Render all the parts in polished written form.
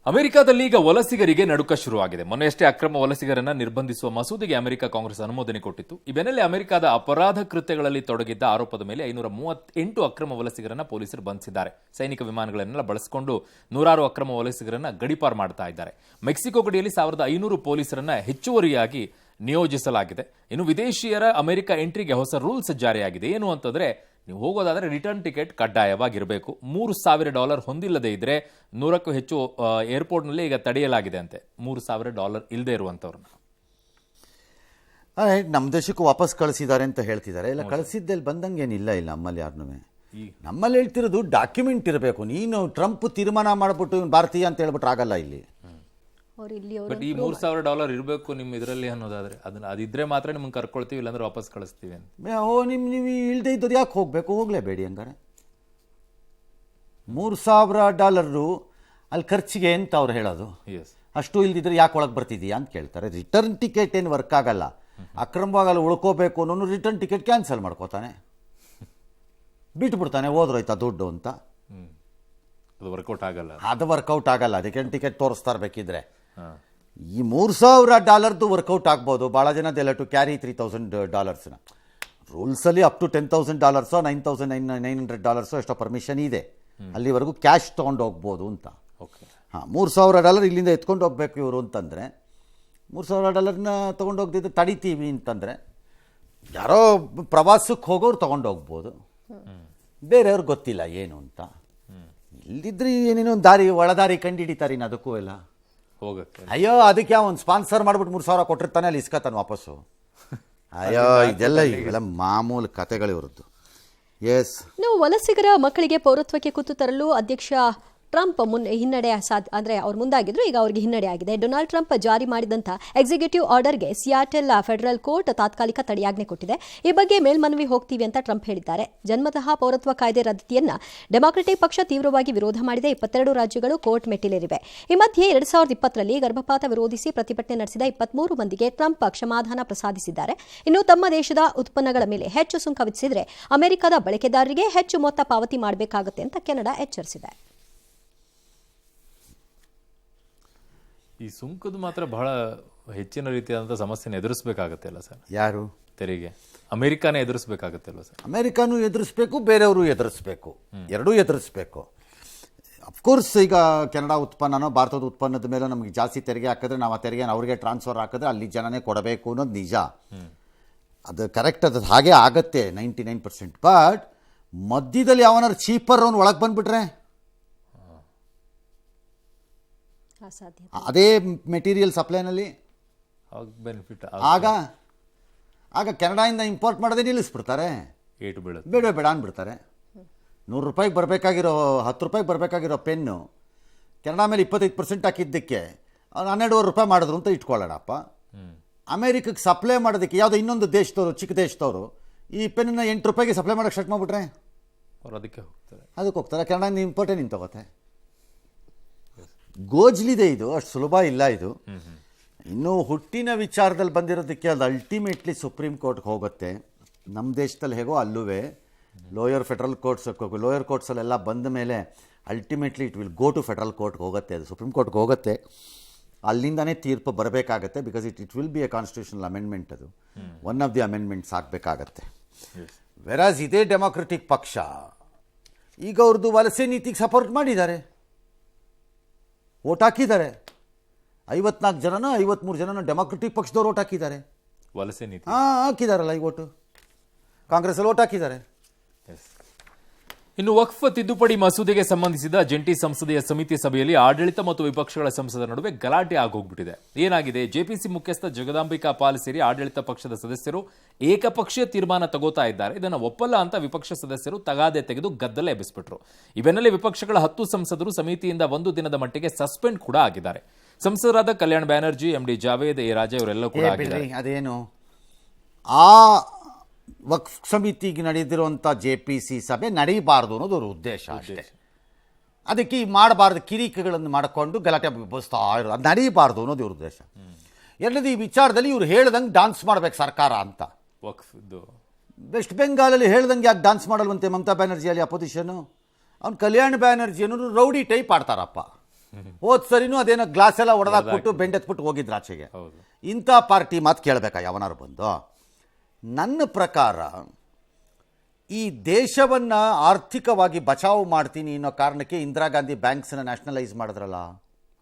ಅಮೆರಿಕದಲ್ಲಿ ಈಗ ವಲಸಿಗರಿಗೆ ನಡುಕ ಶುರುವಾಗಿದೆ. ಮೊನ್ನೆಯಷ್ಟೇ ಅಕ್ರಮ ವಲಸಿಗರನ್ನ ನಿರ್ಬಂಧಿಸುವ ಮಸೂದೆಗೆ ಅಮೆರಿಕ ಕಾಂಗ್ರೆಸ್ ಅನುಮೋದನೆ ಕೊಟ್ಟಿತ್ತು. ಈ ಬೆನ್ನಲ್ಲೇ ಅಮೆರಿಕದ ಅಪರಾಧ ಕೃತ್ಯಗಳಲ್ಲಿ ತೊಡಗಿದ್ದ ಆರೋಪದ ಮೇಲೆ 538 ಅಕ್ರಮ ವಲಸಿಗರನ್ನ ಪೊಲೀಸರು ಬಂಧಿಸಿದ್ದಾರೆ. ಸೈನಿಕ ವಿಮಾನಗಳನ್ನೆಲ್ಲ ಬಳಸಿಕೊಂಡು ನೂರಾರು ಅಕ್ರಮ ವಲಸಿಗರನ್ನ ಗಡೀಪಾರು ಮಾಡ್ತಾ ಇದ್ದಾರೆ. ಮೆಕ್ಸಿಕೋ ಗಡಿಯಲ್ಲಿ 1500 ಪೊಲೀಸರನ್ನ ಹೆಚ್ಚುವರಿಯಾಗಿ ನಿಯೋಜಿಸಲಾಗಿದೆ. ಇನ್ನು ವಿದೇಶಿಯರ ಅಮೆರಿಕ ಎಂಟ್ರಿಗೆ ಹೊಸ ರೂಲ್ಸ್ ಜಾರಿಯಾಗಿದೆ. ಏನು ಅಂತಂದ್ರೆ, ನೀವು ಹೋಗೋದಾದ್ರೆ ರಿಟರ್ನ್ ಟಿಕೆಟ್ ಕಡ್ಡಾಯವಾಗಿರಬೇಕು. $3,000 ಹೊಂದಿಲ್ಲದೆ ಇದ್ರೆ 100ಕ್ಕೂ ಹೆಚ್ಚು ಏರ್ಪೋರ್ಟ್ನಲ್ಲಿ ಈಗ ತಡೆಯಲಾಗಿದೆ ಅಂತೆ. $3,000 ಇಲ್ಲದೆ ಇರುವಂತವ್ರನ್ನ ನಮ್ಮ ದೇಶಕ್ಕೂ ವಾಪಸ್ ಕಳಿಸಿದ್ದಾರೆ ಅಂತ ಹೇಳ್ತಿದ್ದಾರೆ. ಇಲ್ಲ, ಕಳಿಸಿದ್ದಲ್ಲಿ ಬಂದಂಗೇನಿಲ್ಲ. ಇಲ್ಲ ನಮ್ಮಲ್ಲಿ ಯಾರನ್ನೂ ನಮ್ಮಲ್ಲಿ ಹೇಳ್ತಿರೋದು ಡಾಕ್ಯುಮೆಂಟ್ ಇರಬೇಕು. ನೀನು ಟ್ರಂಪ್ ತೀರ್ಮಾನ ಮಾಡಿಬಿಟ್ಟು ಭಾರತೀಯ ಅಂತ ಹೇಳ್ಬಿಟ್ರೆ ಆಗಲ್ಲ ಇಲ್ಲಿ. ಬಟ್ ಈ $3,000 ಇರಬೇಕು ನಿಮ್ಮ ಇದರಲ್ಲಿ ಅನ್ನೋದಾದ್ರೆ ಅದಿದ್ರೆ ಮಾತ್ರ ನಿಮ್ಗೆ ಕರ್ಕೊಳ್ತೀವಿ, ಇಲ್ಲಾಂದ್ರೆ ವಾಪಸ್ ಕಳಿಸ್ತೀವಿ ಅಂತ. ನೀವು ಇಲ್ಲದೆ ಇದ್ದದ್ದು ಯಾಕೆ ಹೋಗ್ಬೇಕು? ಹೋಗ್ಲೇಬೇಡಿ ಹಂಗಾರೆ. $3,000 ಅಲ್ಲಿ ಖರ್ಚಿಗೆ ಅಂತ ಅವ್ರು ಹೇಳೋದು. ಅಷ್ಟು ಇಲ್ದಿದ್ರೆ ಯಾಕೆ ಒಳಗೆ ಬರ್ತಿದೀಯಾ ಅಂತ ಕೇಳ್ತಾರೆ. ರಿಟರ್ನ್ ಟಿಕೆಟ್ ಏನು ವರ್ಕ್ ಆಗಲ್ಲ. ಅಕ್ರಮವಾಗಿ ಅಲ್ಲಿ ಉಳ್ಕೋಬೇಕು ಅನ್ನೋನು ರಿಟರ್ನ್ ಟಿಕೆಟ್ ಕ್ಯಾನ್ಸಲ್ ಮಾಡ್ಕೋತಾನೆ, ಬಿಟ್ಬಿಡ್ತಾನೆ, ಹೋದ್ರೋಯ್ತಾ ದುಡ್ಡು ಅಂತ. ಅದು ವರ್ಕೌಟ್ ಆಗಲ್ಲ. ಅದು ವರ್ಕೌಟ್ ಆಗಲ್ಲ. ರಿಟರ್ನ್ ಟಿಕೆಟ್ ತೋರಿಸ್ತಾ ಇರಬೇಕಿದ್ರೆ ಈ $3,000 ವರ್ಕೌಟ್ ಆಗ್ಬೋದು. ಭಾಳ ಜನ ದೆಲ್ಲ ಟು ಕ್ಯಾರಿ $3,000. ರೂಲ್ಸಲ್ಲಿ ಅಪ್ ಟು $10,000 $9,900 ಎಷ್ಟೋ ಪರ್ಮಿಷನ್ ಇದೆ. ಅಲ್ಲಿವರೆಗೂ ಕ್ಯಾಶ್ ತೊಗೊಂಡು ಹೋಗ್ಬೋದು ಅಂತ. $3,000 ಇಲ್ಲಿಂದ ಎತ್ಕೊಂಡು ಹೋಗ್ಬೇಕು ಇವರು ಅಂತಂದರೆ, $3,000 ತೊಗೊಂಡು ಹೋಗ್ದಿದ್ರೆ ತಡಿತೀವಿ ಅಂತಂದರೆ ಯಾರೋ ಪ್ರವಾಸಕ್ಕೆ ಹೋಗೋರು ತೊಗೊಂಡು ಹೋಗ್ಬೋದು. ಬೇರೆಯವ್ರಿಗೆ ಗೊತ್ತಿಲ್ಲ ಏನು ಅಂತ. ಇಲ್ದಿದ್ರೆ ಏನೇನೋ ದಾರಿ ಒಳದಾರಿ ಕಂಡುಹಿಡಿತಾರೆ. ಇನ್ನು ಅದಕ್ಕೂ ಎಲ್ಲ ಹೋಗಕ್ಕೆ ಅಯ್ಯೋ ಅದಕ್ಕೆ ಒಂದು ಸ್ಪಾನ್ಸರ್ ಮಾಡ್ಬಿಟ್ಟು $3,000 ಕೊಟ್ಟಿರ್ತಾನೆ, ಅಲ್ಲಿ ಇಸ್ಕೊತಾನೆ ವಾಪಸ್ಸು. ಅಯ್ಯೋ ಇದೆಲ್ಲ ಮಾಮೂಲು ಕತೆಗಳು ಇವ್ರದ್ದು. ಎಸ್, ನಾವು ವಲಸಿಗರ ಮಕ್ಕಳಿಗೆ ಪೌರತ್ವಕ್ಕೆ ಕುತ್ತು ತರಲು ಅಧ್ಯಕ್ಷ ಟ್ರಂಪ್ ಹಿನ್ನಡೆ ಅವ್ರು ಮುಂದಾಗಿದ್ರು. ಈಗ ಅವರಿಗೆ ಹಿನ್ನಡೆ ಆಗಿದೆ. ಡೊನಾಲ್ಡ್ ಟ್ರಂಪ್ ಜಾರಿ ಮಾಡಿದಂಥ ಎಕ್ಸಿಕ್ಯೂಟಿವ್ ಆರ್ಡರ್ಗೆ ಸಿಯಾಟೆಲ್ ಫೆಡರಲ್ ಕೋರ್ಟ್ ತಾತ್ಕಾಲಿಕ ತಡೆಯಾಜ್ಞೆ ಕೊಟ್ಟಿದೆ. ಈ ಬಗ್ಗೆ ಮೇಲ್ಮನವಿ ಹೋಗ್ತೀವಿ ಅಂತ ಟ್ರಂಪ್ ಹೇಳಿದ್ದಾರೆ. ಜನ್ಮತಃ ಪೌರತ್ವ ಕಾಯ್ದೆ ರದ್ದತಿಯನ್ನ ಡೆಮಾಕ್ರೆಟಿಕ್ ಪಕ್ಷ ತೀವ್ರವಾಗಿ ವಿರೋಧ ಮಾಡಿದೆ. 22 ರಾಜ್ಯಗಳು ಕೋರ್ಟ್ ಮೆಟ್ಟಿಲೇರಿವೆ. ಈ ಮಧ್ಯೆ 2020ರಲ್ಲಿ ಗರ್ಭಪಾತ ವಿರೋಧಿಸಿ ಪ್ರತಿಭಟನೆ ನಡೆಸಿದ 23 ಮಂದಿಗೆ ಟ್ರಂಪ್ ಕ್ಷಮಾದಾನ ಪ್ರಸಾದಿಸಿದ್ದಾರೆ. ಇನ್ನು ತಮ್ಮ ದೇಶದ ಉತ್ಪನ್ನಗಳ ಮೇಲೆ ಹೆಚ್ಚು ಸುಂಕ ವಿಧಿಸಿದರೆ ಅಮೆರಿಕದ ಬಳಕೆದಾರರಿಗೆ ಹೆಚ್ಚು ಮೊತ್ತ ಪಾವತಿ ಮಾಡಬೇಕಾಗುತ್ತೆ ಅಂತ ಕೆನಡಾ ಎಚ್ಚರಿಸಿದೆ. ಈ ಸುಂಕದ ಮಾತ್ರ ಬಹಳ ಹೆಚ್ಚಿನ ರೀತಿಯಾದಂಥ ಸಮಸ್ಯೆನ ಎದುರಿಸಬೇಕಾಗತ್ತೆ ಅಲ್ಲ ಸರ್? ಯಾರು? ತೆರಿಗೆ ಅಮೆರಿಕಾನೇ ಎದುರಿಸಬೇಕಾಗತ್ತೆ ಅಲ್ವ ಸರ್? ಅಮೆರಿಕಾನು ಎದುರಿಸ್ಬೇಕು, ಬೇರೆಯವರು ಎದುರಿಸ್ಬೇಕು, ಎರಡೂ ಎದುರಿಸ್ಬೇಕು. ಅಫ್ಕೋರ್ಸ್ ಈಗ ಕೆನಡಾ ಉತ್ಪನ್ನನೋ ಭಾರತದ ಉತ್ಪನ್ನದ ಮೇಲೆ ನಮಗೆ ಜಾಸ್ತಿ ತೆರಿಗೆ ಹಾಕಿದ್ರೆ ನಾವು ಆ ತೆರಿಗೆನ ಅವ್ರಿಗೆ ಟ್ರಾನ್ಸ್ಫರ್ ಹಾಕಿದ್ರೆ ಅಲ್ಲಿ ಜನನೇ ಕೊಡಬೇಕು ಅನ್ನೋದು ನಿಜ. ಅದು ಕರೆಕ್ಟ್, ಅದು ಹಾಗೆ ಆಗತ್ತೆ 99%. ಬಟ್ ಮಧ್ಯದಲ್ಲಿ ಯಾವನಾರು ಚೀಪರ್ ಅವ್ನು ಒಳಗೆ ಬಂದುಬಿಟ್ರೆ ಅದೇ ಮೆಟೀರಿಯಲ್ ಸಪ್ಲೈನಲ್ಲಿ ಬೆನಿಫಿಟ್ ಆಗ ಕೆನಡಾಯಿಂದ ಇಂಪೋರ್ಟ್ ಮಾಡೋದೇ ನಿಲ್ಲಿಸ್ಬಿಡ್ತಾರೆ. ಬೇಡ ಬೇಡ ಅಂದ್ಬಿಡ್ತಾರೆ. $100 ಬರಬೇಕಾಗಿರೋ $10 ಬರಬೇಕಾಗಿರೋ ಪೆನ್ನು ಕೆನಡಾ ಮೇಲೆ 25% ಹಾಕಿದ್ದಕ್ಕೆ $12.5 ಮಾಡಿದ್ರು ಅಂತ ಇಟ್ಕೊಳ್ಳೋಣಪ್ಪ. ಅಮೇರಿಕಕ್ಕೆ ಸಪ್ಲೈ ಮಾಡೋದಕ್ಕೆ ಯಾವುದೋ ಇನ್ನೊಂದು ದೇಶದವರು, ಚಿಕ್ಕ ದೇಶದವರು ಈ ಪೆನ್ನ $8 ಸಪ್ಲೈ ಮಾಡೋಕ್ಕೆ ಸ್ಟಾರ್ಟ್ ಮಾಡಿಬಿಟ್ರೆ ಅದಕ್ಕೆ ಹೋಗ್ತಾರೆ. ಕೆನಡಾಯಿಂದ ಇಂಪೋರ್ಟೇ ನಿಂತು ತಗೋತೆ. ಗೋಜ್ಲಿದೆ ಇದು, ಅಷ್ಟು ಸುಲಭ ಇಲ್ಲ ಇದು. ಇನ್ನು ಹುಟ್ಟಿನ ವಿಚಾರದಲ್ಲಿ ಬಂದಿರೋದಕ್ಕೆ ಅದು ಅಲ್ಟಿಮೇಟ್ಲಿ ಸುಪ್ರೀಂ ಕೋರ್ಟ್ಗೆ ಹೋಗುತ್ತೆ. ನಮ್ಮ ದೇಶದಲ್ಲಿ ಹೇಗೋ ಅಲ್ಲೂವೆ ಲೋಯರ್ ಕೋರ್ಟ್ಸಲ್ಲೆಲ್ಲ ಬಂದ ಮೇಲೆ ultimately it will go to federal ಕೋರ್ಟ್ಗೆ ಹೋಗುತ್ತೆ. ಅದು ಸುಪ್ರೀಂ ಕೋರ್ಟ್ಗೆ ಹೋಗುತ್ತೆ. ಅಲ್ಲಿಂದನೇ ತೀರ್ಪು ಬರಬೇಕಾಗತ್ತೆ. Because it will be a constitutional amendment. ಅದು ಒನ್ ಆಫ್ ದಿ ಅಮೆಂಡ್ಮೆಂಟ್ಸ್ ಆಗಬೇಕಾಗತ್ತೆ. ವೆರಾಸ್ ಇದೇ ಡೆಮಾಕ್ರೆಟಿಕ್ ಪಕ್ಷ ಈಗ ಅವ್ರದ್ದು ವಲಸೆ ನೀತಿಗೆ ಸಪೋರ್ಟ್ ಮಾಡಿದ್ದಾರೆ, ಓಟ್ ಹಾಕಿದ್ದಾರೆ. 54 ಜನನೋ 53 ಜನನೋ ಡೆಮಾಕ್ರೆಟಿಕ್ ಪಕ್ಷದವ್ರು ಓಟ್ ಹಾಕಿದ್ದಾರೆ. ವಲಸೆ ನೀತಿ ಹಾಕಿದಾರಲ್ಲ ಈ ಓಟು. ಕಾಂಗ್ರೆಸ್ಸಲ್ಲಿ ಓಟ್ ಹಾಕಿದ್ದಾರೆ. ಇನ್ನು ವಕ್ಫ್ ತಿದ್ದುಪಡಿ ಮಸೂದೆಗೆ ಸಂಬಂಧಿಸಿದ ಜಂಟಿ ಸಂಸದೀಯ ಸಮಿತಿ ಸಭೆಯಲ್ಲಿ ಆಡಳಿತ ಮತ್ತು ವಿಪಕ್ಷಗಳ ಸಂಸದರ ನಡುವೆ ಗಲಾಟೆ ಆಗೋಗ್ಬಿಟ್ಟಿದೆ. ಏನಾಗಿದೆ? ಜೆಪಿಸಿ ಮುಖ್ಯಸ್ಥ ಜಗದಾಂಬಿಕಾ ಪಾಲ್ ಸೇರಿ ಆಡಳಿತ ಪಕ್ಷದ ಸದಸ್ಯರು ಏಕಪಕ್ಷೀಯ ತೀರ್ಮಾನ ತಗೋತಾ ಇದ್ದಾರೆ. ಇದನ್ನು ಒಪ್ಪಲ್ಲ ಅಂತ ವಿಪಕ್ಷ ಸದಸ್ಯರು ತಗಾದೆ ತೆಗೆದು ಗದ್ದಲ ಎಬ್ಬಿಸಿಬಿಟ್ರು. ಇವೆನ್ನಲ್ಲೇ ವಿಪಕ್ಷಗಳ 10 ಸಂಸದರು ಸಮಿತಿಯಿಂದ 1 ದಿನದ ಮಟ್ಟಿಗೆ ಸಸ್ಪೆಂಡ್ ಕೂಡ ಆಗಿದ್ದಾರೆ. ಸಂಸದರಾದ ಕಲ್ಯಾಣ್ ಬ್ಯಾನರ್ಜಿ, MD ಜಾವೇದ್, ಎ ರಾಜಾ ಇವರೆಲ್ಲ ಕೂಡ ಆಗಿದ್ದಾರೆ. ಅದೇನು ಆ ವಕ್ಫ್ ಸಮಿತಿಗೆ ನಡೆದಿರುವಂಥ JPC ಸಭೆ ನಡೀಬಾರ್ದು ಅನ್ನೋದು ಅವ್ರ ಉದ್ದೇಶ ಅಷ್ಟೇ. ಅದಕ್ಕೆ ಈ ಮಾಡಬಾರ್ದು ಕಿರಿಕೆಗಳನ್ನು ಮಾಡಿಕೊಂಡು ಗಲಾಟೆ ಬಸ್ತಾ ಇರೋದು, ಅದು ನಡೀಬಾರ್ದು ಅನ್ನೋದು ಇವ್ರ ಉದ್ದೇಶ. ಎರಡನೇದು, ಈ ವಿಚಾರದಲ್ಲಿ ಇವ್ರು ಹೇಳ್ದಂಗೆ ಡಾನ್ಸ್ ಮಾಡ್ಬೇಕು ಸರ್ಕಾರ ಅಂತ. ವೆಸ್ಟ್ ಬೆಂಗಾಲಲ್ಲಿ ಹೇಳ್ದಂಗೆ ಯಾಕೆ ಡಾನ್ಸ್ ಮಾಡಲ್ವಂತೆ ಮಮತಾ ಬ್ಯಾನರ್ಜಿ ಅಲ್ಲಿ ಅಪೋಸಿಷನು? ಅವ್ನು ಕಲ್ಯಾಣ್ ಬ್ಯಾನರ್ಜಿ ಅನ್ನೋರು ರೌಡಿ ಟೈಪ್ ಆಡ್ತಾರಪ್ಪ. ಹೋದ್ ಸರಿನೂ ಅದೇನೋ ಗ್ಲಾಸ್ ಎಲ್ಲ ಹೊಡೆದಾಕ್ಬಿಟ್ಟು ಬೆಂಡೆತ್ಬಿಟ್ಟು ಹೋಗಿದ್ರು ಆಚೆಗೆ. ಹೌದು. ಇಂಥ ಪಾರ್ಟಿ ಮಾತು ಕೇಳಬೇಕಾ ಯಾವನಾರು ಬಂದು? ನನ್ನ ಪ್ರಕಾರ ಈ ದೇಶವನ್ನು ಆರ್ಥಿಕವಾಗಿ ಬಚಾವು ಮಾಡ್ತೀನಿ ಅನ್ನೋ ಕಾರಣಕ್ಕೆ ಇಂದಿರಾ ಗಾಂಧಿ ಬ್ಯಾಂಕ್ಸನ್ನ ನ್ಯಾಷನಲೈಸ್ ಮಾಡಿದ್ರಲ್ಲ,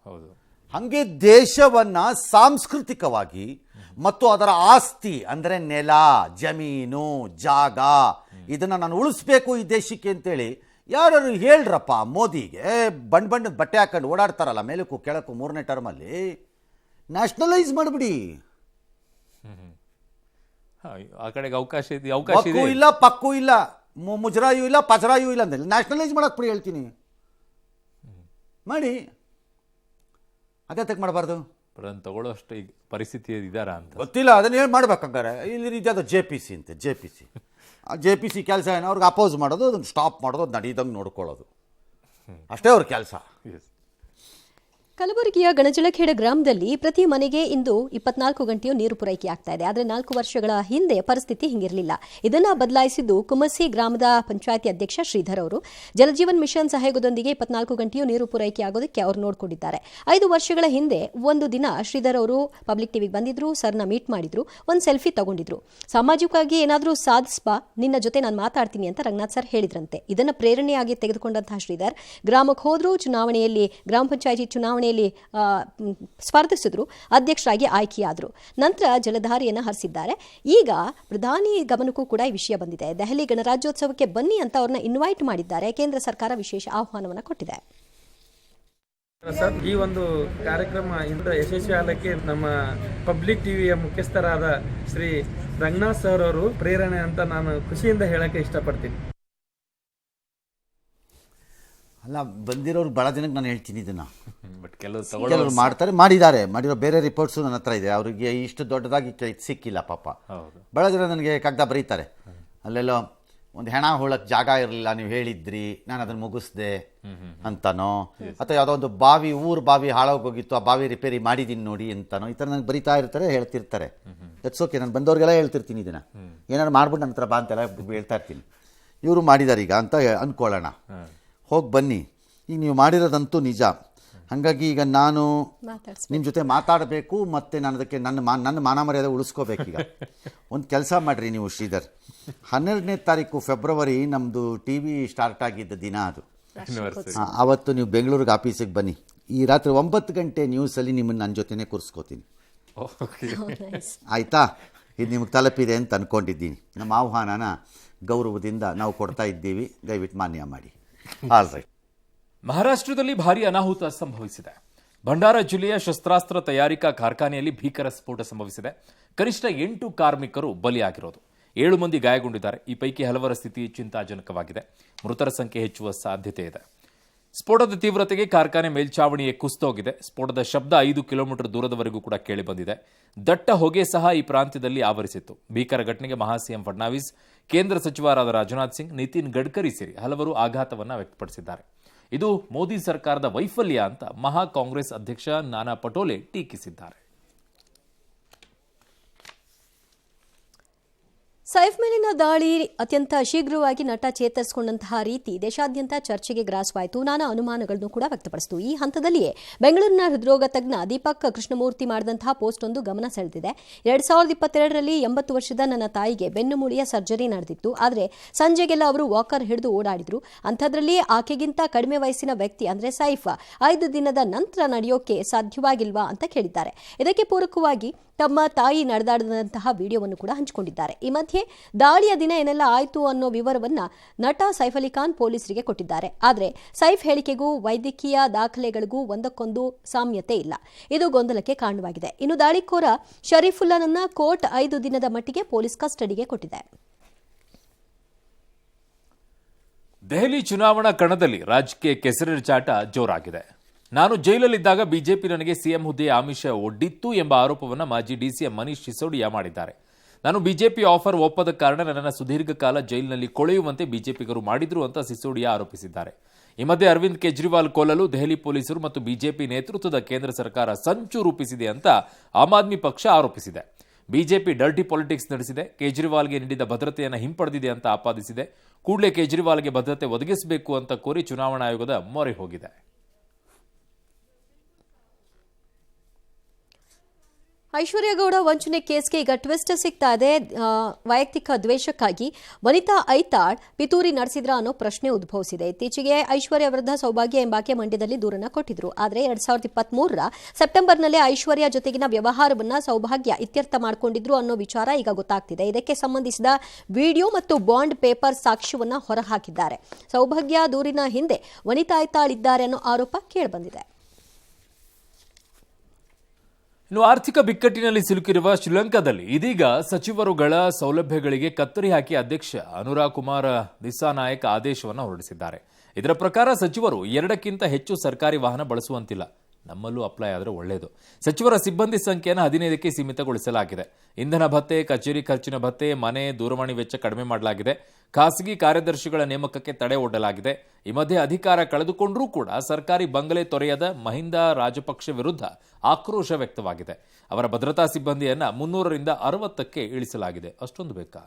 ಹೌದು. ಹಾಗೆ ದೇಶವನ್ನು ಸಾಂಸ್ಕೃತಿಕವಾಗಿ ಮತ್ತು ಅದರ ಆಸ್ತಿ ಅಂದರೆ ನೆಲ, ಜಮೀನು, ಜಾಗ, ಇದನ್ನು ನಾನು ಉಳಿಸ್ಬೇಕು ಈ ದೇಶಕ್ಕೆ ಅಂತೇಳಿ ಯಾರು ಹೇಳ್ರಪ್ಪ ಮೋದಿಗೆ. ಬಣ್ಣದ ಬಟ್ಟೆ ಹಾಕೊಂಡು ಓಡಾಡ್ತಾರಲ್ಲ ಮೇಲಕ್ಕೂ ಕೆಳಕ್ಕೂ 3ನೇ ಟರ್ಮಲ್ಲಿ, ನ್ಯಾಷನಲೈಸ್ ಮಾಡಿಬಿಡಿ. ಆ ಕಡೆಗೆ ಅವಕಾಶ ಇದೆ. ಇಲ್ಲ ಪಕ್ಕೂ ಇಲ್ಲ, ಮುಜರಾಯು ಇಲ್ಲ, ಪಜರಾಯು ಇಲ್ಲ ಅಂದ್ರೆ ನ್ಯಾಷನಲೈಸ್ ಮಾಡಕ್ ಬಿಡಿ ಹೇಳ್ತೀನಿ, ಮಾಡಿ. ಅದೇ ತಕ್ಕ ಮಾಡಬಾರ್ದು. ತಗೊಳ್ಳೋಷ್ಟು ಈಗ ಪರಿಸ್ಥಿತಿ ಇದಾರ ಅಂತ ಗೊತ್ತಿಲ್ಲ. ಅದನ್ನ ಏನು ಮಾಡ್ಬೇಕಂಗಾರೆ ಇಲ್ಲಿ ಇದ್ಯಾವುದು JPC ಅಂತೆ, JPC. ಆ JPC ಕೆಲಸ ಏನು? ಅವ್ರಿಗೆ ಅಪೋಸ್ ಮಾಡೋದು, ಅದನ್ನು ಸ್ಟಾಪ್ ಮಾಡೋದು, ಅದು ನಡೀದಂಗೆ ನೋಡ್ಕೊಳ್ಳೋದು, ಅಷ್ಟೇ ಅವ್ರ ಕೆಲಸ. ಕಲಬುರಗಿಯ ಗಣಜಲಖೇಡ ಗ್ರಾಮದಲ್ಲಿ ಪ್ರತಿ ಮನೆಗೆ ಇಂದು 24 ಗಂಟೆಯೂ ನೀರು ಪೂರೈಕೆ ಆಗ್ತಾ ಇದೆ. ಆದರೆ 4 ವರ್ಷಗಳ ಹಿಂದೆ ಪರಿಸ್ಥಿತಿ ಹಿಂಗಿರಲಿಲ್ಲ. ಇದನ್ನು ಬದಲಾಯಿಸಿದ್ದು ಕುಮಸಿ ಗ್ರಾಮದ ಪಂಚಾಯಿತಿ ಅಧ್ಯಕ್ಷ ಶ್ರೀಧರ್ ಅವರು. ಜಲಜೀವನ್ ಮಿಷನ್ ಸಹಯೋಗದೊಂದಿಗೆ 24 ಗಂಟೆಯೂ ನೀರು ಪೂರೈಕೆ ಆಗೋದಕ್ಕೆ ಅವರು ನೋಡಿಕೊಂಡಿದ್ದಾರೆ. 5 ವರ್ಷಗಳ ಹಿಂದೆ ಒಂದು ದಿನ ಶ್ರೀಧರ್ ಅವರು ಪಬ್ಲಿಕ್ ಟಿವಿಗೆ ಬಂದಿದ್ರು, ಸರ್ನ ಮೀಟ್ ಮಾಡಿದ್ರು, ಒಂದು ಸೆಲ್ಫಿ ತಗೊಂಡಿದ್ರು. ಸಾಮಾಜಿಕವಾಗಿ ಏನಾದರೂ ಸಾಧಿಸ್ಬಾ, ನಿನ್ನ ಜೊತೆ ನಾನು ಮಾತಾಡ್ತೀನಿ ಅಂತ ರಂಗನಾಥ್ ಸರ್ ಹೇಳಿದ್ರಂತೆ. ಇದನ್ನು ಪ್ರೇರಣೆಯಾಗಿ ತೆಗೆದುಕೊಂಡಂತಹ ಶ್ರೀಧರ್ ಗ್ರಾಮಕ್ಕೆ ಹೋದ್ರು. ಚುನಾವಣೆಯಲ್ಲಿ ಗ್ರಾಮ ಪಂಚಾಯಿತಿ ಚುನಾವಣೆಯಲ್ಲಿ ಸ್ಪರ್ಧಿಸಿದ್ರು, ಅಧ್ಯಕ್ಷರಾಗಿ ಆಯ್ಕೆಯಾದರು. ನಂತರ ಜಲಧಾರೆಯನ್ನು ಹರಿಸಿದ್ದಾರೆ. ಈಗ ಪ್ರಧಾನಿ ಗಮನಕ್ಕೂ ಕೂಡ ಈ ವಿಷಯ ಬಂದಿದೆ. ದೆಹಲಿ ಗಣರಾಜ್ಯೋತ್ಸವಕ್ಕೆ ಬನ್ನಿ ಅಂತ ಅವ್ರನ್ನ ಇನ್ವೈಟ್ ಮಾಡಿದ್ದಾರೆ. ಕೇಂದ್ರ ಸರ್ಕಾರ ವಿಶೇಷ ಆಹ್ವಾನವನ್ನು ಕೊಟ್ಟಿದೆ. ಸರ್, ಈ ಒಂದು ಕಾರ್ಯಕ್ರಮ ಇಂದು ಯಶಸ್ವಿ ಆಗಲಿಕ್ಕೆ ನಮ್ಮ ಪಬ್ಲಿಕ್ ಟಿವಿಯ ಮುಖ್ಯಸ್ಥರಾದ ಶ್ರೀ ರಂಗನಾಥ್ ಸರ್ ಅವರು ಪ್ರೇರಣೆ ಅಂತ ನಾನು ಖುಷಿಯಿಂದ ಹೇಳಕ್ಕೆ ಇಷ್ಟಪಡ್ತೀನಿ. ಅಲ್ಲ, ಬಂದಿರೋರು ಭಾಳ ಜನಕ್ಕೆ ನಾನು ಹೇಳ್ತೀನಿ ಇದನ್ನು. ಬಟ್ ಕೆಲವರು ಮಾಡಿರೋ ಬೇರೆ ರಿಪೋರ್ಟ್ಸು ನನ್ನ ಹತ್ರ ಇದೆ. ಅವರಿಗೆ ಇಷ್ಟು ದೊಡ್ಡದಾಗಿ ಸಿಕ್ಕಿಲ್ಲ ಪಾಪ. ಭಾಳ ಜನ ನನಗೆ ಕಾಗದ ಬರೀತಾರೆ, ಅಲ್ಲೆಲ್ಲೋ ಒಂದು ಹೆಣ ಹೋಳಕ್ಕೆ ಜಾಗ ಇರಲಿಲ್ಲ, ನೀವು ಹೇಳಿದ್ರಿ, ನಾನು ಅದನ್ನು ಮುಗಿಸ್ದೆ ಅಂತನೋ, ಅಥವಾ ಯಾವುದೋ ಒಂದು ಬಾವಿ ಹಾಳಾಗೋಗಿತ್ತು, ಆ ಬಾವಿ ರಿಪೇರಿ ಮಾಡಿದ್ದೀನಿ ನೋಡಿ ಅಂತನೋ, ಈ ಥರ ನನಗೆ ಬರೀತಾ ಇರ್ತಾರೆ, ಹೇಳ್ತಿರ್ತಾರೆ. ದಟ್ಸ್ ಓಕೆ, ನಾನು ಬಂದವ್ರಿಗೆಲ್ಲ ಹೇಳ್ತಿರ್ತೀನಿ ಇದನ್ನು. ಏನಾದ್ರು ಮಾಡ್ಬಿಟ್ಟು ನನ್ನ ಹತ್ರ ಬಾ ಅಂತೆಲ್ಲ ಹೇಳ್ತಾ ಇರ್ತೀನಿ. ಇವರು ಮಾಡಿದ್ದಾರೆ ಈಗ ಅಂತ ಅಂದ್ಕೊಳ್ಳೋಣ, ಹೋಗಿ ಬನ್ನಿ. ಈಗ ನೀವು ಮಾಡಿರೋದಂತೂ ನಿಜ. ಹಾಗಾಗಿ ಈಗ ನಾನು ನಿಮ್ಮ ಜೊತೆ ಮಾತಾಡಬೇಕು, ಮತ್ತು ನಾನು ಅದಕ್ಕೆ ನನ್ನ ಮಾನ ಮರ್ಯಾದೆ ಉಳಿಸ್ಕೋಬೇಕೀಗ. ಒಂದು ಕೆಲಸ ಮಾಡಿರಿ ನೀವು ಶ್ರೀಧರ್, 12ನೇ ತಾರೀಕು ಫೆಬ್ರವರಿ ನಮ್ಮದು TV ಸ್ಟಾರ್ಟ್ ಆಗಿದ್ದ ದಿನ ಅದು. ಆವತ್ತು ನೀವು ಬೆಂಗಳೂರಿಗೆ ಆಫೀಸಿಗೆ ಬನ್ನಿ. ಈ ರಾತ್ರಿ 9 ಗಂಟೆ ನ್ಯೂಸಲ್ಲಿ ನಿಮ್ಮನ್ನು ನನ್ನ ಜೊತೆನೇ ಕೂರಿಸ್ಕೋತೀನಿ, ಆಯಿತಾ? ಇದು ನಿಮಗೆ ತಲುಪಿದೆ ಅಂತ ಅಂದ್ಕೊಂಡಿದ್ದೀನಿ. ನಮ್ಮ ಆಹ್ವಾನನ ಗೌರವದಿಂದ ನಾವು ಕೊಡ್ತಾ ಇದ್ದೀವಿ, ದಯವಿಟ್ಟು ಮಾನ್ಯ ಮಾಡಿ. All right. ಮಹಾರಾಷ್ಟ್ರದಲ್ಲಿ ಭಾರೀ ಅನಾಹುತ ಸಂಭವಿಸಿದೆ. ಭಂಡಾರ ಜಿಲ್ಲೆಯ ಶಸ್ತ್ರಾಸ್ತ್ರ ತಯಾರಿಕಾ ಕಾರ್ಖಾನೆಯಲ್ಲಿ ಭೀಕರ ಸ್ಫೋಟ ಸಂಭವಿಸಿದೆ. ಕನಿಷ್ಠ 8 ಕಾರ್ಮಿಕರು ಬಲಿಯಾಗಿರೋದು, 7 ಮಂದಿ ಗಾಯಗೊಂಡಿದ್ದಾರೆ. ಈ ಪೈಕಿ ಹಲವರ ಸ್ಥಿತಿ ಚಿಂತಾಜನಕವಾಗಿದೆ. ಮೃತರ ಸಂಖ್ಯೆ ಹೆಚ್ಚುವ ಸಾಧ್ಯತೆ ಇದೆ. ಸ್ಫೋಟದ ತೀವ್ರತೆಗೆ ಕಾರ್ಖಾನೆ ಮೇಲ್ಛಾವಣಿಯೇ ಕುಸಿದೋಗಿದೆ. ಸ್ಫೋಟದ ಶಬ್ದ 5 ಕಿಲೋಮೀಟರ್ ದೂರದವರೆಗೂ ಕೂಡ ಕೇಳಿಬಂದಿದೆ. ದಟ್ಟ ಹೊಗೆ ಸಹ ಈ ಪ್ರಾಂತ್ಯದಲ್ಲಿ ಆವರಿಸಿತ್ತು. ಭೀಕರ ಘಟನೆಗೆ ಮಹಾಸಿಎಂ ಫಡ್ನವೀಸ್, ಕೇಂದ್ರ ಸಚಿವರಾದ ರಾಜನಾಥ್ ಸಿಂಗ್, ನಿತಿನ್ ಗಡ್ಕರಿ ಸೇರಿ ಹಲವರು ಆಘಾತವನ್ನು ವ್ಯಕ್ತಪಡಿಸಿದ್ದಾರೆ. ಇದು ಮೋದಿ ಸರ್ಕಾರದ ವೈಫಲ್ಯ ಅಂತ ಮಹಾ ಕಾಂಗ್ರೆಸ್ ಅಧ್ಯಕ್ಷ ನಾನಾ ಪಟೋಲೆ ಟೀಕಿಸಿದ್ದಾರೆ. ಸೈಫ್ ಮೇಲಿನ ದಾಳಿ ಅತ್ಯಂತ ಶೀಘ್ರವಾಗಿ ನಟ ಚೇತರಿಸಿಕೊಂಡಂತಹ ರೀತಿ ದೇಶಾದ್ಯಂತ ಚರ್ಚೆಗೆ ಗ್ರಾಸವಾಯಿತು. ನಾನಾ ಅನುಮಾನಗಳನ್ನು ಕೂಡ ವ್ಯಕ್ತಪಡಿಸಿತು. ಈ ಹಂತದಲ್ಲಿಯೇ ಬೆಂಗಳೂರಿನ ಹೃದ್ರೋಗ ತಜ್ಞ ದೀಪಕ್ ಕೃಷ್ಣಮೂರ್ತಿ ಮಾಡಿದಂತಹ ಪೋಸ್ಟ್ ಒಂದು ಗಮನ ಸೆಳೆದಿದೆ. 2022ರಲ್ಲಿ 80 ವರ್ಷದ ನನ್ನ ತಾಯಿಗೆ ಬೆನ್ನುಮೂಳೆಯ ಸರ್ಜರಿ ನಡೆದಿತ್ತು. ಆದರೆ ಸಂಜೆಗೆಲ್ಲ ಅವರು ವಾಕರ್ ಹಿಡಿದು ಓಡಾಡಿದ್ರು. ಅಂಥದ್ರಲ್ಲಿ ಆಕೆಗಿಂತ ಕಡಿಮೆ ವಯಸ್ಸಿನ ವ್ಯಕ್ತಿ ಅಂದರೆ ಸೈಫ್ 5 ದಿನದ ನಂತರ ನಡೆಯೋಕೆ ಸಾಧ್ಯವಾಗಿಲ್ವಾ ಅಂತ ಕೇಳಿದ್ದಾರೆ. ಇದಕ್ಕೆ ಪೂರಕವಾಗಿ ತಮ್ಮ ತಾಯಿ ನಡೆದಾಡಿದಂತಹ ವಿಡಿಯೋವನ್ನು ಕೂಡ ಹಂಚಿಕೊಂಡಿದ್ದಾರೆ. ಈ ಮಧ್ಯೆ ದಾಳಿಯ ದಿನ ಏನೆಲ್ಲ ಆಯಿತು ಅನ್ನೋ ವಿವರವನ್ನ ನಟ ಸೈಫ್ ಅಲಿ ಖಾನ್ ಪೊಲೀಸರಿಗೆ ಕೊಟ್ಟಿದ್ದಾರೆ. ಆದರೆ ಸೈಫ್ ಹೇಳಿಕೆಗೂ ವೈದ್ಯಕೀಯ ದಾಖಲೆಗಳಿಗೂ ಒಂದಕ್ಕೊಂದು ಸಾಮ್ಯತೆ ಇಲ್ಲ. ಇದು ಗೊಂದಲಕ್ಕೆ ಕಾರಣವಾಗಿದೆ. ಇನ್ನು ದಾಳಿಕೋರ ಶರೀಫುಲ್ಲಾನನ್ನ ಕೋರ್ಟ್ 5 ದಿನದ ಮಟ್ಟಿಗೆ ಪೊಲೀಸ್ ಕಸ್ಟಡಿಗೆ ಕೊಟ್ಟಿದೆ. ದೆಹಲಿ ಚುನಾವಣಾ ಕಣದಲ್ಲಿ ರಾಜಕೀಯ ಕೆಸರೆರಚಾಟ ಜೋರಾಗಿದೆ. ನಾನು ಜೈಲಲ್ಲಿದ್ದಾಗ ಬಿಜೆಪಿ ನನಗೆ ಸಿಎಂ ಹುದ್ದೆಯ ಆಮಿಷ ಒಡ್ಡಿತ್ತು ಎಂಬ ಆರೋಪವನ್ನು ಮಾಜಿ ಡಿಸಿಎಂ ಮನೀಶ್ ಸಿಸೋಡಿಯಾ ಮಾಡಿದ್ದಾರೆ. ನಾನು ಬಿಜೆಪಿ ಆಫರ್ ಒಪ್ಪದ ಕಾರಣ ನನ್ನನ್ನು ಸುದೀರ್ಘ ಕಾಲ ಜೈಲಿನಲ್ಲಿ ಕೊಳೆಯುವಂತೆ ಬಿಜೆಪಿಗರು ಮಾಡಿದ್ರು ಅಂತ ಸಿಸೋಡಿಯಾ ಆರೋಪಿಸಿದ್ದಾರೆ. ಈ ಮಧ್ಯೆ ಅರವಿಂದ್ ಕೇಜ್ರಿವಾಲ್ ಕೊಲ್ಲಲು ದೆಹಲಿ ಪೊಲೀಸರು ಮತ್ತು ಬಿಜೆಪಿ ನೇತೃತ್ವದ ಕೇಂದ್ರ ಸರ್ಕಾರ ಸಂಚು ರೂಪಿಸಿದೆ ಅಂತ ಆಮ್ ಆದ್ಮಿ ಪಕ್ಷ ಆರೋಪಿಸಿದೆ. ಬಿಜೆಪಿ ಡರ್ಟಿ ಪಾಲಿಟಿಕ್ಸ್ ನಡೆಸಿದೆ, ಕೇಜ್ರಿವಾಲ್ಗೆ ನೀಡಿದ ಭದ್ರತೆಯನ್ನು ಹಿಂಪಡೆದಿದೆ ಅಂತ ಆಪಾದಿಸಿದೆ. ಕೂಡಲೇ ಕೇಜ್ರಿವಾಲ್ಗೆ ಭದ್ರತೆ ಒದಗಿಸಬೇಕು ಅಂತ ಕೋರಿ ಚುನಾವಣಾ ಆಯೋಗದ ಮೊರೆ ಹೋಗಿದೆ. ಐಶ್ವರ್ಯ ಗೌಡ ವಂಚನೆ ಕೇಸ್ಗೆ ಈಗ ಟ್ವಿಸ್ಟ್ ಸಿಗ್ತಾ ಇದೆ. ವೈಯಕ್ತಿಕ ದ್ವೇಷಕ್ಕಾಗಿ ವನಿತಾ ಐತಾಳ್ ಪಿತೂರಿ ನಡೆಸಿದ್ರ ಅನ್ನೋ ಪ್ರಶ್ನೆ ಉದ್ಭವಿಸಿದೆ. ಇತ್ತೀಚೆಗೆ ಐಶ್ವರ್ಯ ವಿರುದ್ಧ ಸೌಭಾಗ್ಯ ಎಂಬಾಕೆ ಮಂಡ್ಯದಲ್ಲಿ ದೂರನ್ನ ಕೊಟ್ಟಿದ್ರು. ಆದರೆ 2023ರ ಸೆಪ್ಟೆಂಬರ್ನಲ್ಲೇ ಐಶ್ವರ್ಯ ಜೊತೆಗಿನ ವ್ಯವಹಾರವನ್ನ ಸೌಭಾಗ್ಯ ಇತ್ಯರ್ಥ ಮಾಡಿಕೊಂಡಿದ್ರು ಅನ್ನೋ ವಿಚಾರ ಈಗ ಗೊತ್ತಾಗ್ತಿದೆ. ಇದಕ್ಕೆ ಸಂಬಂಧಿಸಿದ ವಿಡಿಯೋ ಮತ್ತು ಬಾಂಡ್ ಪೇಪರ್ ಸಾಕ್ಷ್ಯವನ್ನ ಹೊರಹಾಕಿದ್ದಾರೆ. ಸೌಭಾಗ್ಯ ದೂರಿನ ಹಿಂದೆ ವನಿತಾ ಐತಾಳ್ ಇದ್ದಾರೆ ಅನ್ನೋ ಆರೋಪ ಕೇಳಿಬಂದಿದೆ. ಇನ್ನು ಆರ್ಥಿಕ ಬಿಕ್ಕಟ್ಟಿನಲ್ಲಿ ಸಿಲುಕಿರುವ ಶ್ರೀಲಂಕಾದಲ್ಲಿ ಇದೀಗ ಸಚಿವರುಗಳ ಸೌಲಭ್ಯಗಳಿಗೆ ಕತ್ತರಿ ಹಾಕಿ ಅಧ್ಯಕ್ಷ ಅನುರಾಗ್ ಕುಮಾರ್ ದಿಸ್ಸಾನಾಯಕ್ ಆದೇಶವನ್ನು ಹೊರಡಿಸಿದ್ದಾರೆ. ಇದರ ಪ್ರಕಾರ ಸಚಿವರು 2ಕ್ಕಿಂತ ಹೆಚ್ಚು ಸರ್ಕಾರಿ ವಾಹನ ಬಳಸುವಂತಿಲ್ಲ. ನಮ್ಮಲ್ಲೂ ಅಪ್ಲೈ ಆದರೆ ಒಳ್ಳೆಯದು. ಸಚಿವರ ಸಿಬ್ಬಂದಿ ಸಂಖ್ಯೆಯನ್ನು 15ಕ್ಕೆ ಸೀಮಿತಗೊಳಿಸಲಾಗಿದೆ. ಇಂಧನ ಭತ್ಯೆ, ಕಚೇರಿ ಖರ್ಚಿನ ಭತ್ಯೆ, ಮನೆ, ದೂರವಾಣಿ ವೆಚ್ಚ ಕಡಿಮೆ ಮಾಡಲಾಗಿದೆ. ಖಾಸಗಿ ಕಾರ್ಯದರ್ಶಿಗಳ ನೇಮಕಕ್ಕೆ ತಡೆ ಒಡ್ಡಲಾಗಿದೆ. ಈ ಮಧ್ಯೆ ಅಧಿಕಾರ ಕಳೆದುಕೊಂಡರೂ ಕೂಡ ಸರ್ಕಾರಿ ಬಂಗಲೆ ತೊರೆಯದ ಮಹಿಂದ ರಾಜಪಕ್ಷೆ ವಿರುದ್ಧ ಆಕ್ರೋಶ ವ್ಯಕ್ತವಾಗಿದೆ. ಅವರ ಭದ್ರತಾ ಸಿಬ್ಬಂದಿಯನ್ನ 300ರಿಂದ 60ಕ್ಕೆ ಇಳಿಸಲಾಗಿದೆ. ಅಷ್ಟೊಂದು ಬೇಕಾ?